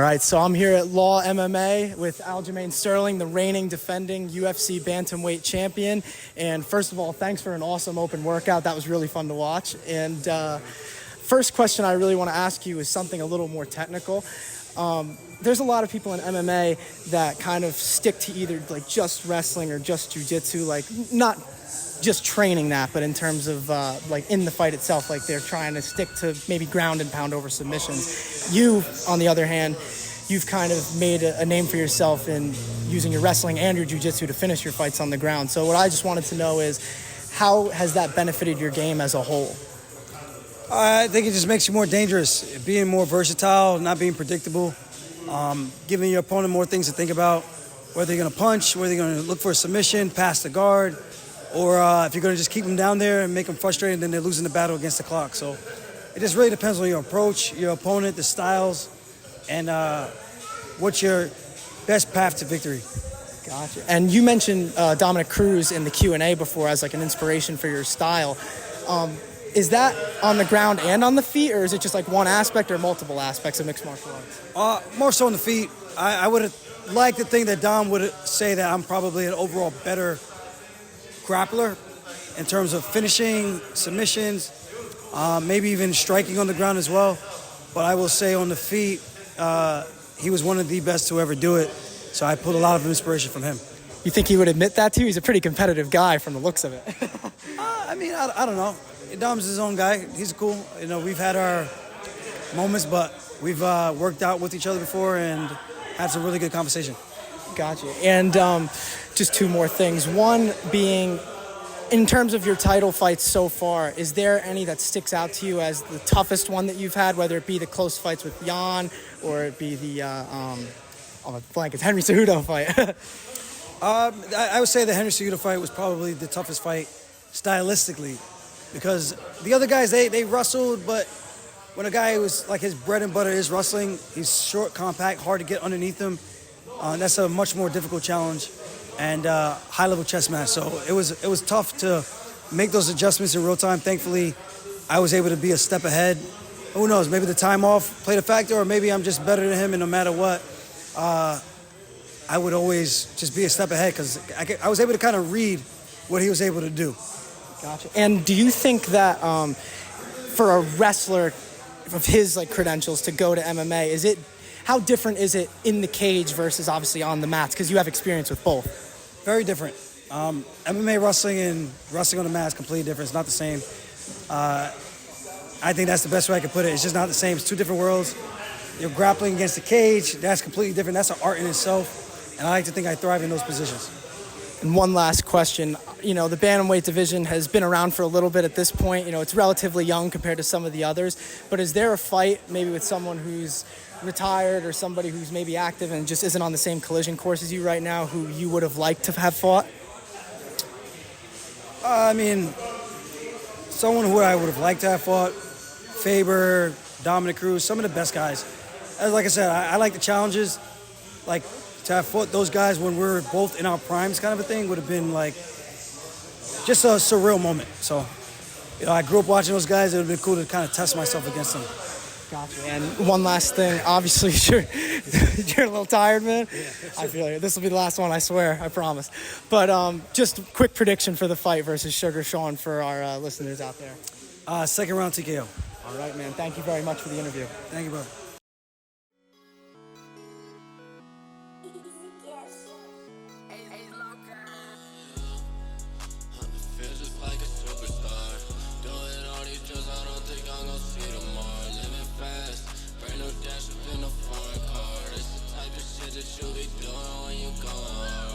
right, so I'm here at Law MMA with Aljamain Sterling, the reigning, defending UFC bantamweight champion. And first of all, thanks for an awesome open workout. That was really fun to watch. And first question I really want to ask you is something a little more technical. There's a lot of people in MMA that kind of stick to either like just wrestling or just jiu-jitsu, like not just training that, but in terms of like in the fight itself, like they're trying to stick to maybe ground and pound over submissions. You, on the other hand, you've kind of made a name for yourself in using your wrestling and your jiu-jitsu to finish your fights on the ground. So what I just wanted to know is, how has that benefited your game as a whole? I think it just makes you more dangerous, being more versatile, not being predictable, giving your opponent more things to think about, whether you're going to punch, whether you're going to look for a submission, pass the guard, or if you're going to just keep them down there and make them frustrated, then they're losing the battle against the clock. So it just really depends on your approach, your opponent, the styles, and what's your best path to victory. Gotcha. And you mentioned Dominic Cruz in the Q&A before as like an inspiration for your style. Is that on the ground and on the feet, or is it just like one aspect or multiple aspects of mixed martial arts? More so on the feet. I would like to think that Dom would say that I'm probably an overall better grappler in terms of finishing, submissions, maybe even striking on the ground as well. But I will say on the feet, he was one of the best to ever do it. So I pulled a lot of inspiration from him. You think he would admit that to you? He's a pretty competitive guy from the looks of it. I don't know. Dom's his own guy. He's cool. You know, we've had our moments, but we've worked out with each other before and had some really good conversation. Gotcha. And just two more things. One being, in terms of your title fights so far, is there any that sticks out to you as the toughest one that you've had, whether it be the close fights with Jan or it be the it's Henry Cejudo fight? I would say the Henry Cejudo fight was probably the toughest fight stylistically, because the other guys, they wrestled, but when a guy was like his bread and butter is wrestling, he's short, compact, hard to get underneath him. That's a much more difficult challenge and high-level chess match. So it was tough to make those adjustments in real time. Thankfully, I was able to be a step ahead. Who knows, maybe the time off played a factor, or maybe I'm just better than him, and no matter what, I would always just be a step ahead because I was able to kind of read what he was able to do. Gotcha. And do you think that for a wrestler of his like credentials to go to MMA, how different is it in the cage versus obviously on the mats? Because you have experience with both. Very different. MMA wrestling and wrestling on the mat is completely different. It's not the same. I think that's the best way I could put it. It's just not the same. It's two different worlds. You're grappling against the cage. That's completely different. That's an art in itself. And I like to think I thrive in those positions. And one last question. You know, the bantamweight division has been around for a little bit at this point. You know, it's relatively young compared to some of the others. But is there a fight maybe with someone who's retired or somebody who's maybe active and just isn't on the same collision course as you right now who you would have liked to have fought? Someone who I would have liked to have fought, Faber, Dominic Cruz, some of the best guys. Like I said, I like the challenges. Like, to have fought those guys when we were both in our primes kind of a thing would have been like just a surreal moment. So, you know, I grew up watching those guys. It would have been cool to kind of test myself against them. Gotcha. And one last thing, obviously you're a little tired, man. Yeah. I feel like this will be the last one, I swear, I promise. But just a quick prediction for the fight versus Sugar Sean for our listeners out there. Second round TKO. All right, man. Thank you very much for the interview. Thank you, bro.